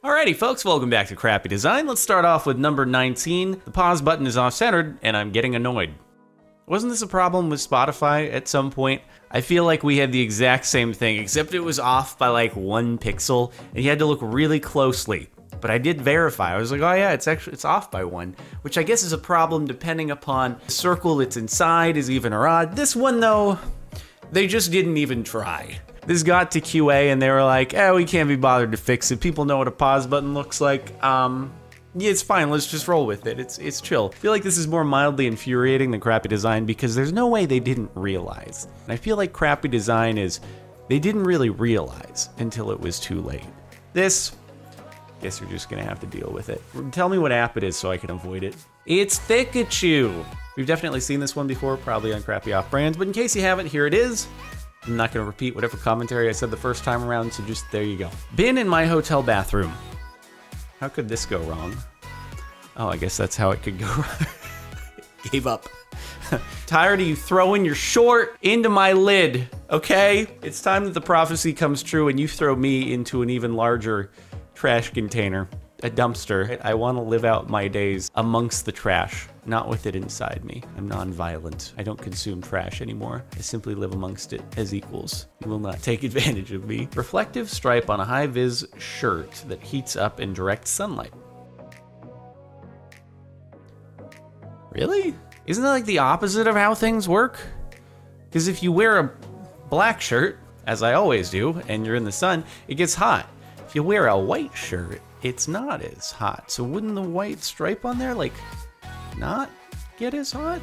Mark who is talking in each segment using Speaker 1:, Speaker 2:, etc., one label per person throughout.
Speaker 1: Alrighty folks, welcome back to Crappy Design. Let's start off with number 19. The pause button is off-centered, and I'm getting annoyed. Wasn't this a problem with Spotify at some point? I feel like we had the exact same thing, except it was off by like 1 pixel, and you had to look really closely. But I did verify. I was like, oh yeah, it's off by 1, which I guess is a problem depending upon the circle it's inside is even or odd. This one though, they just didn't even try. This got to QA and they were like, we can't be bothered to fix it. People know what a pause button looks like. Yeah, it's fine, let's just roll with it. It's chill. I feel like this is more mildly infuriating than Crappy Design because there's no way they didn't realize. And I feel like Crappy Design is, they didn't really realize until it was too late. This, guess you're just gonna have to deal with it. Tell me what app it is so I can avoid it. It's Pikachu. We've definitely seen this one before, probably on Crappy Off Brands, but in case you haven't, here it is. I'm not gonna repeat whatever commentary I said the first time around, so just there you go. Bin in my hotel bathroom. How could this go wrong? Oh, I guess that's how it could go wrong. Gave up. Tired of you throwing your short into my lid, okay? It's time that the prophecy comes true and you throw me into an even larger trash container, a dumpster. I want to live out my days amongst the trash, not with it inside me. I'm non-violent. I don't consume trash anymore. I simply live amongst it as equals. You will not take advantage of me. Reflective stripe on a high-vis shirt that heats up in direct sunlight. Really? Isn't that like the opposite of how things work? Because if you wear a black shirt, as I always do, and you're in the sun, it gets hot. If you wear a white shirt, it's not as hot. So wouldn't the white stripe on there, like, not get as hot?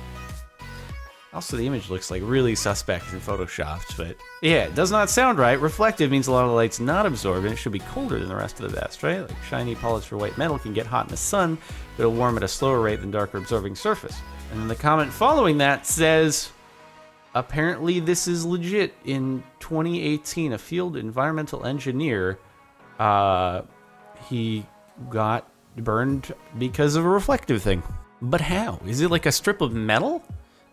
Speaker 1: Also, the image looks like really suspect and photoshopped, but yeah, it does not sound right. Reflective means a lot of the light's not absorbed, and it should be colder than the rest of the vest, right? Like shiny polished or white metal can get hot in the sun, but it'll warm at a slower rate than darker absorbing surface. And then the comment following that says, apparently this is legit. In 2018, a field environmental engineer, he got burned because of a reflective thing. But how? Is it like a strip of metal?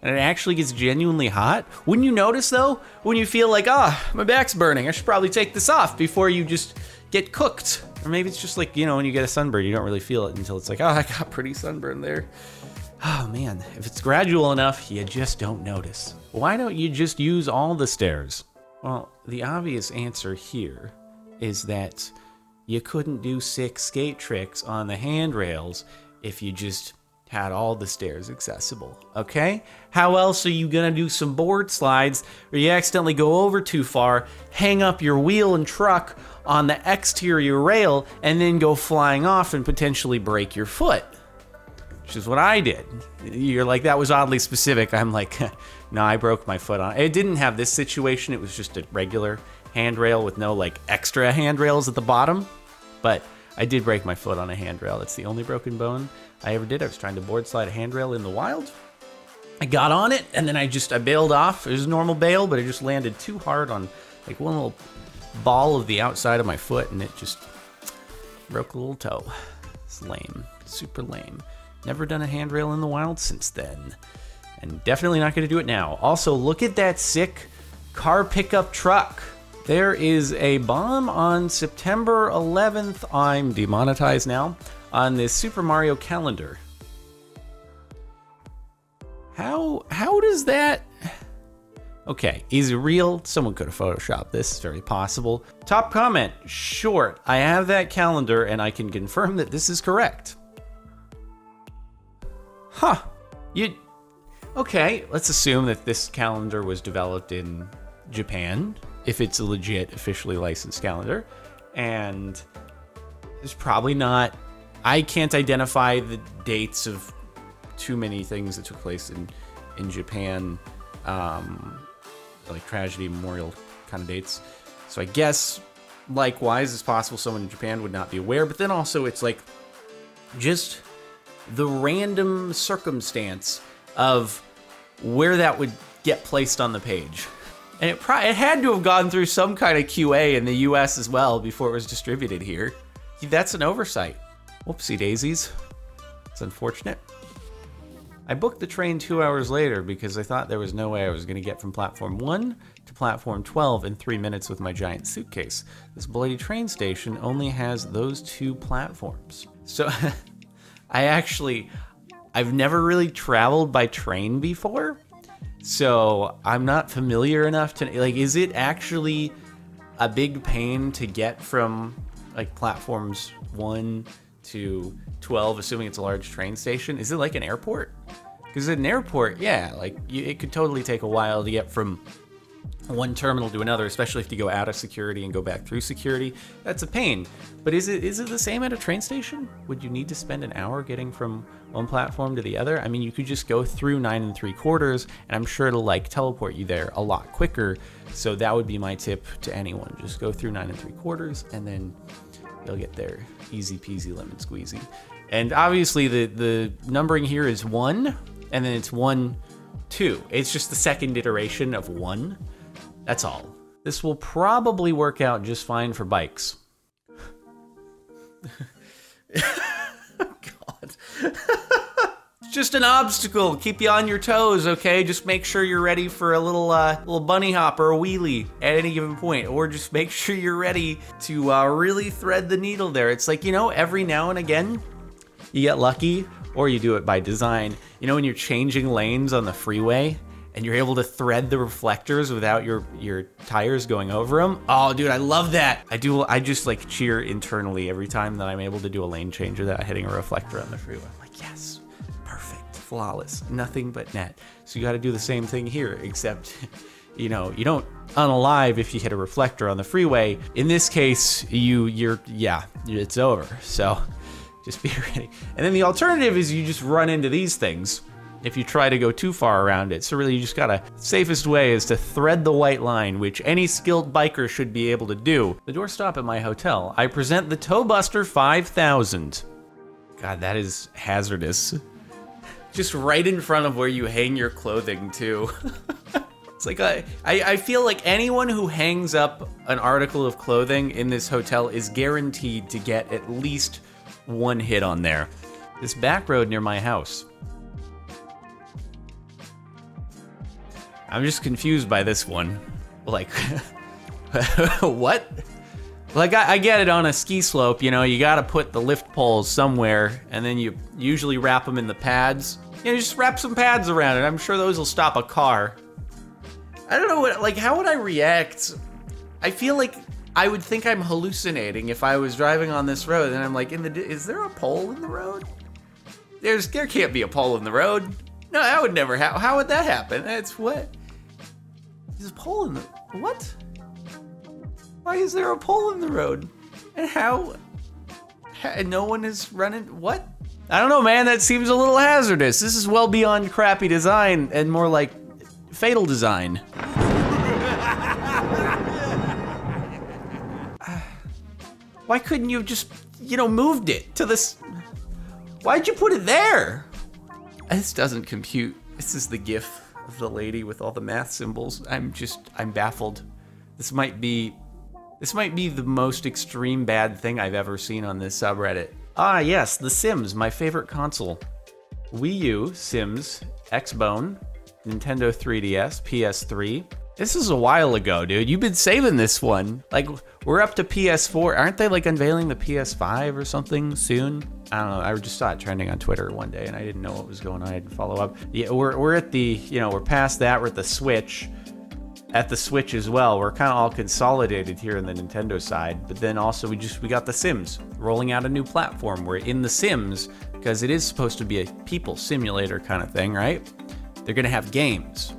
Speaker 1: And it actually gets genuinely hot? Wouldn't you notice though? When you feel like, my back's burning, I should probably take this off before you just get cooked. Or maybe it's just like, you know, when you get a sunburn, you don't really feel it until it's like, I got pretty sunburn there. Oh man, if it's gradual enough, you just don't notice. Why don't you just use all the stairs? Well, the obvious answer here is that you couldn't do 6 skate tricks on the handrails if you just had all the stairs accessible, okay? How else are you gonna do some board slides where you accidentally go over too far, hang up your wheel and truck on the exterior rail, and then go flying off and potentially break your foot? Which is what I did. You're like, that was oddly specific. I'm like, no, I broke my foot on it. It didn't have this situation. It was just a regular handrail with no like extra handrails at the bottom. But I did break my foot on a handrail. That's the only broken bone I ever did. I was trying to board slide a handrail in the wild. I got on it and then I bailed off. It was a normal bail, but it just landed too hard on like one little ball of the outside of my foot and it just broke a little toe. It's lame, super lame. Never done a handrail in the wild since then. And definitely not gonna do it now. Also, look at that sick car pickup truck. There is a bomb on September 11th. I'm demonetized now. On this Super Mario calendar. How does that... Okay, is it real? Someone could have photoshopped this, it's very possible. Top comment, short. I have that calendar and I can confirm that this is correct. Huh, okay, let's assume that this calendar was developed in Japan, if it's a legit, officially licensed calendar. And there's probably not... I can't identify the dates of too many things that took place in Japan, like tragedy, memorial kind of dates. So I guess, likewise, it's possible someone in Japan would not be aware, but then also it's like just the random circumstance of where that would get placed on the page. And it had to have gone through some kind of QA in the US as well before it was distributed here. That's an oversight. Whoopsie daisies. It's unfortunate. I booked the train 2 hours later because I thought there was no way I was going to get from platform 1 to platform 12 in 3 minutes with my giant suitcase. This bloody train station only has those 2 platforms. So I've never really traveled by train before, so I'm not familiar enough to, like, is it actually a big pain to get from like platforms 1 to 12, assuming it's a large train station? Is it like an airport? Because at an airport, yeah, like it could totally take a while to get from one terminal to another, especially if you go out of security and go back through security. That's a pain. But is it the same at a train station? Would you need to spend an hour getting from one platform to the other? I mean, you could just go through 9 3/4, and I'm sure it'll like teleport you there a lot quicker. So that would be my tip to anyone. Just go through 9 3/4, and then you'll get there easy peasy lemon squeezy. And obviously the numbering here is 1, and then it's 1, 2. It's just the second iteration of 1. That's all. This will probably work out just fine for bikes. God. It's just an obstacle. Keep you on your toes, okay? Just make sure you're ready for a little bunny hop or a wheelie at any given point, or just make sure you're ready to really thread the needle there. It's like, you know, every now and again, you get lucky, or you do it by design. You know, when you're changing lanes on the freeway, and you're able to thread the reflectors without your tires going over them. Oh, dude, I love that. I just like cheer internally every time that I'm able to do a lane change without hitting a reflector on the freeway. I'm like, yes, perfect, flawless, nothing but net. So you got to do the same thing here, except, you know, you don't unalive if you hit a reflector on the freeway. In this case, it's over. So just be ready. And then the alternative is you just run into these things if you try to go too far around it. So really you just gotta, safest way is to thread the white line, which any skilled biker should be able to do. The doorstop at my hotel, I present the Toe Buster 5000. God, that is hazardous. Just right in front of where you hang your clothing too. It's like, I feel like anyone who hangs up an article of clothing in this hotel is guaranteed to get at least 1 hit on there. This back road near my house. I'm just confused by this one. Like, what? Like, I get it on a ski slope, you know, you gotta put the lift poles somewhere, and then you usually wrap them in the pads. You know, just wrap some pads around it. I'm sure those will stop a car. I don't know what, like, how would I react? I feel like I would think I'm hallucinating if I was driving on this road, and I'm like, is there a pole in the road? There can't be a pole in the road. No, that would never happen. How would that happen? That's what? There's a pole in the... What? Why is there a pole in the road? And how... And no one is running... What? I don't know, man. That seems a little hazardous. This is well beyond crappy design and more like fatal design. Why couldn't you just, you know, moved it to this... Why'd you put it there? This doesn't compute. This is the gif of the lady with all the math symbols. I'm baffled. This might be the most extreme bad thing I've ever seen on this subreddit. Ah, yes, The Sims, my favorite console. Wii U, Sims, Xbone, Nintendo 3DS, PS3. This is a while ago, dude. You've been saving this one. Like, we're up to PS4. Aren't they like unveiling the PS5 or something soon? I don't know. I just saw it trending on Twitter one day and I didn't know what was going on. I didn't follow up. Yeah, we're at the, you know, we're past that. We're at the Switch. At the Switch as well. We're kind of all consolidated here on the Nintendo side. But then also we got the Sims rolling out a new platform. We're in the Sims because it is supposed to be a people simulator kind of thing, right? They're going to have games.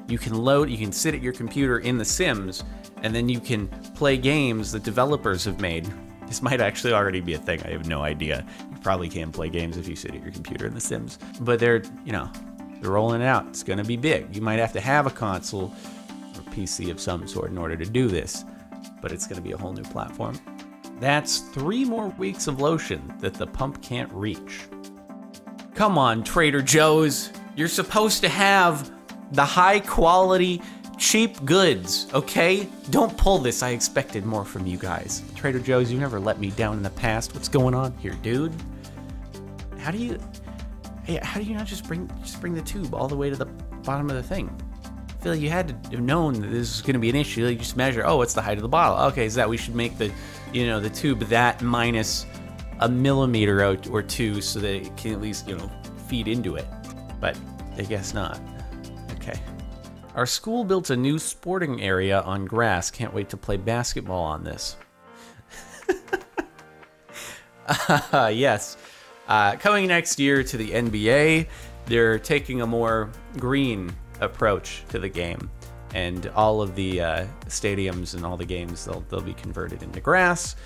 Speaker 1: You can sit at your computer in the Sims, and then you can play games that developers have made. This might actually already be a thing, I have no idea. You probably can play games if you sit at your computer in the Sims. But they're rolling it out. It's gonna be big. You might have to have a console or PC of some sort in order to do this, but it's gonna be a whole new platform. That's 3 more weeks of lotion that the pump can't reach. Come on, Trader Joe's. You're supposed to have the high quality, cheap goods, okay? Don't pull this. I expected more from you guys. Trader Joe's, you never let me down in the past. What's going on here, dude? How do you not just bring the tube all the way to the bottom of the thing? feel like you had to have known that this was going to be an issue. Like, you just measure, oh, what's the height of the bottle? Okay, so that we should make the, you know, the tube that minus a millimeter out or two so that it can at least, you know, feed into it. But I guess not. Okay. Our school built a new sporting area on grass. Can't wait to play basketball on this. Yes. Coming next year to the NBA, they're taking a more green approach to the game. And all of the stadiums and all the games, they'll be converted into grass.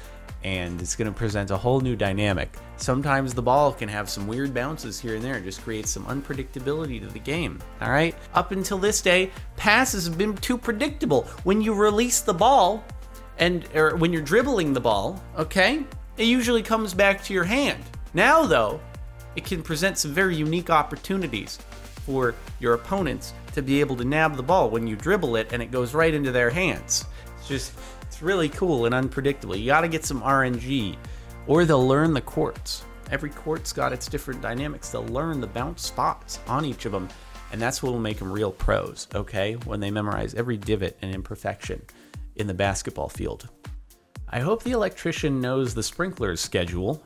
Speaker 1: And it's going to present a whole new dynamic. Sometimes the ball can have some weird bounces here and there and just create some unpredictability to the game, all right? Up until this day, passes have been too predictable. When you release the ball, or when you're dribbling the ball, okay, it usually comes back to your hand. Now, though, it can present some very unique opportunities for your opponents to be able to nab the ball when you dribble it and it goes right into their hands. It's really cool and unpredictable. You got to get some RNG, or they'll learn the courts. Every court's got its different dynamics. They'll learn the bounce spots on each of them, and that's what will make them real pros, okay? When they memorize every divot and imperfection in the basketball field. I hope the electrician knows the sprinkler's schedule.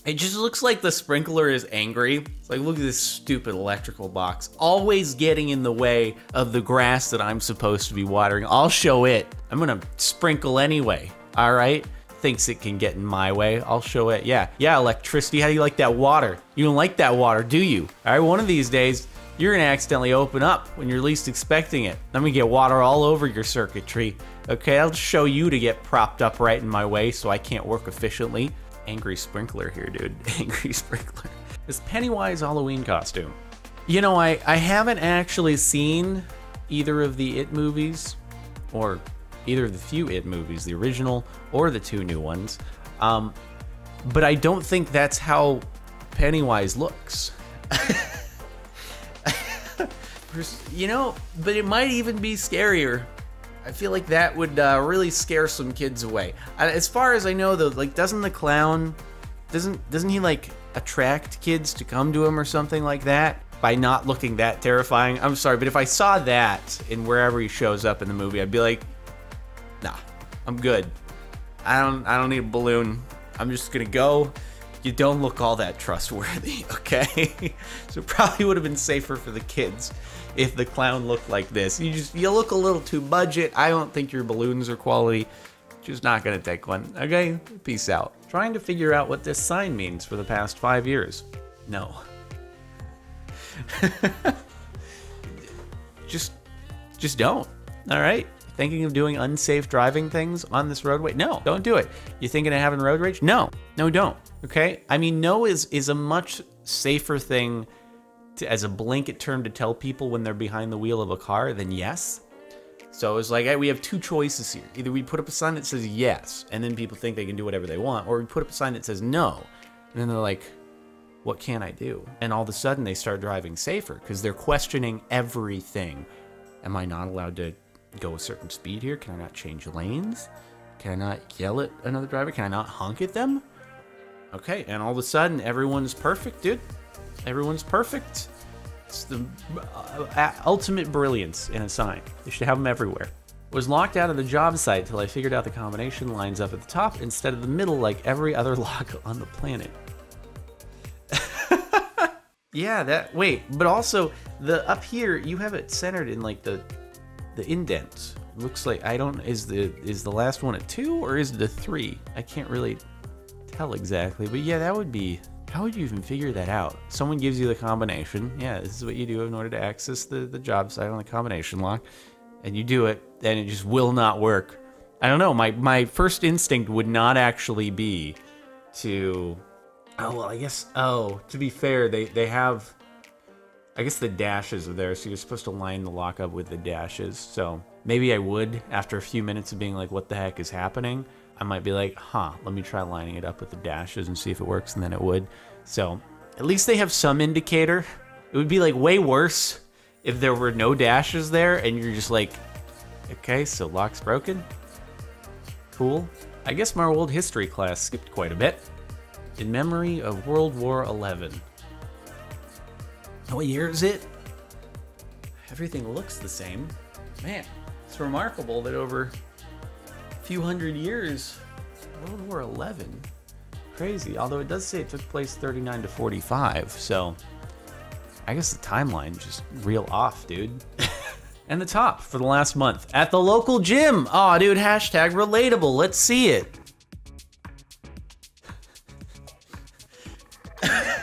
Speaker 1: It just looks like the sprinkler is angry. It's like, look at this stupid electrical box, always getting in the way of the grass that I'm supposed to be watering. I'll show it. I'm gonna sprinkle anyway, all right? Thinks it can get in my way. I'll show it. Yeah, electricity, how do you like that water? You don't like that water, do you? All right, one of these days, you're gonna accidentally open up when you're least expecting it. I'm gonna get water all over your circuitry. Okay, I'll just show you to get propped up right in my way so I can't work efficiently. Angry sprinkler here, dude. Angry sprinkler. This Pennywise Halloween costume. You know, I haven't actually seen either of the It movies, or either of the few It movies, the original or the two new ones. But I don't think that's how Pennywise looks. You know, but it might even be scarier. I feel like that would really scare some kids away. As far as I know, though, like, doesn't the clown, doesn't he like attract kids to come to him or something like that by not looking that terrifying? I'm sorry, but if I saw that in wherever he shows up in the movie, I'd be like, nah, I'm good. I don't need a balloon. I'm just gonna go. You don't look all that trustworthy, okay? So it probably would have been safer for the kids if the clown looked like this. You look a little too budget. I don't think your balloons are quality. Just not gonna take one, okay? Peace out. Trying to figure out what this sign means for the past 5 years. No. Just don't, all right? Thinking of doing unsafe driving things on this roadway? No, don't do it. You thinking of having road rage? No, don't, okay? I mean, no is a much safer thing as a blanket term to tell people when they're behind the wheel of a car than yes. So it's like, hey, we have two choices here. Either we put up a sign that says yes, and then people think they can do whatever they want, or we put up a sign that says no, and then they're like, what can I do? And all of a sudden they start driving safer because they're questioning everything. Am I not allowed to go a certain speed here? Can I not change lanes? Can I not yell at another driver? Can I not honk at them? Okay, and all of a sudden everyone's perfect, dude. Everyone's perfect. It's the ultimate brilliance in a sign. They should have them everywhere. Was locked out of the job site till I figured out the combination lines up at the top instead of the middle like every other lock on the planet. Yeah, wait, but also the up here, you have it centered in like the indents. Looks like, is the last one a 2 or is it a 3? I can't really tell exactly, but yeah, that would be, how would you even figure that out? Someone gives you the combination. Yeah, this is what you do in order to access the job site on the combination lock, and you do it, and it just will not work. I don't know, my first instinct would not actually be to, oh, well, I guess, to be fair, they have, I guess the dashes are there, so you're supposed to line the lock up with the dashes. So maybe I would, after a few minutes of being like, what the heck is happening? I might be like, let me try lining it up with the dashes and see if it works, and then it would. So at least they have some indicator. It would be like way worse if there were no dashes there and you're just like, okay, so lock's broken. Cool. I guess my old history class skipped quite a bit. In memory of World War XI. What year is it? Everything looks the same. Man, it's remarkable that over a few hundred years, World War 11. Crazy. Although it does say it took place 39 to 45, so I guess the timeline's just real off, dude. And the top for the last month at the local gym. Aw, dude, hashtag relatable. Let's see it.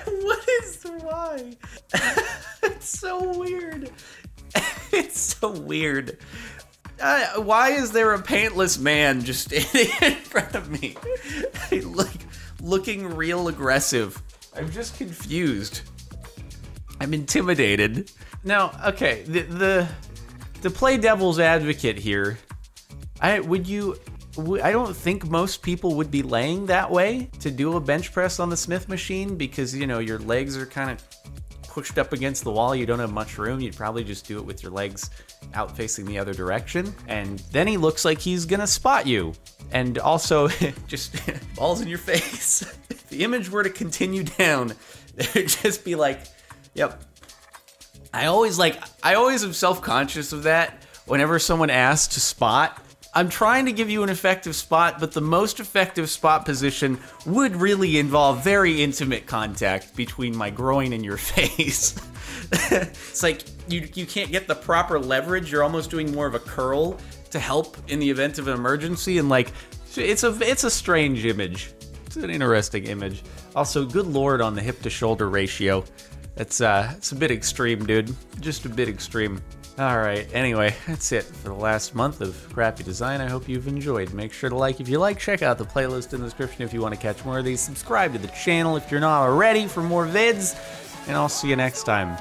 Speaker 1: What is why? It's so weird. It's so weird. Why is there a paintless man just standing in front of me? Looking real aggressive. I'm just confused. I'm intimidated. Now, okay, to play devil's advocate here, I don't think most people would be laying that way to do a bench press on the Smith machine because, you know, your legs are kind of pushed up against the wall. You don't have much room. You'd probably just do it with your legs out facing the other direction. And then he looks like he's gonna spot you. And also, just balls in your face. If the image were to continue down, it would just be like, yep. I always am self-conscious of that whenever someone asks to spot. I'm trying to give you an effective spot, but the most effective spot position would really involve very intimate contact between my groin and your face. It's like you can't get the proper leverage. You're almost doing more of a curl to help in the event of an emergency, and like it's a strange image. It's an interesting image. Also, good lord on the hip to shoulder ratio. It's a bit extreme, dude. Just a bit extreme. All right, anyway, that's it for the last month of Crappy Design. I hope you've enjoyed. Make sure to like if you like. Check out the playlist in the description if you want to catch more of these. Subscribe to the channel if you're not already for more vids. And I'll see you next time.